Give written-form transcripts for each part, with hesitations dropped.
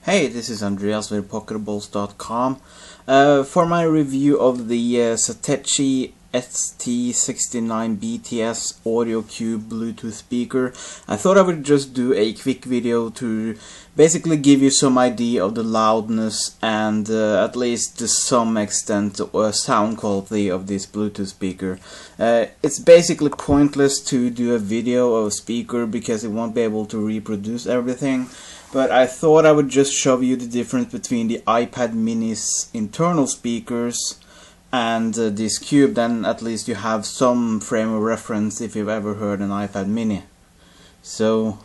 Hey, this is Andreas with Pocketables.com. For my review of the Satechi ST-69BTS Audio Cube Bluetooth speaker, I thought I would just do a quick video to basically give you some idea of the loudness and at least to some extent sound quality of this Bluetooth speaker. It's basically pointless to do a video of a speaker because it won't be able to reproduce everything. But I thought I would just show you the difference between the iPad mini's internal speakers and this cube. Then at least you have some frame of reference if you've ever heard an iPad mini. So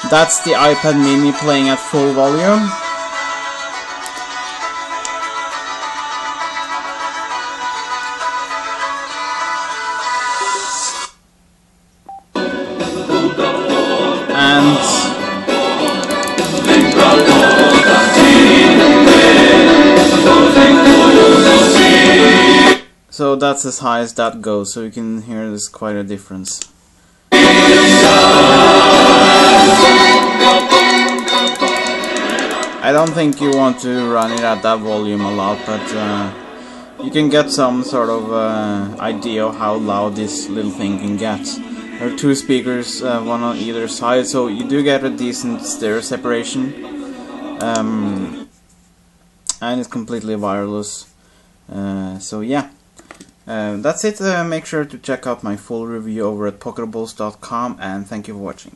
that's the iPad mini playing at full volume. So that's as high as that goes, so you can hear there's quite a difference. I don't think you want to run it at that volume a lot, but you can get some sort of idea of how loud this little thing can get. There are two speakers, one on either side, so you do get a decent stereo separation, and it's completely wireless. So yeah. That's it. Make sure to check out my full review over at Pocketables.com, and thank you for watching.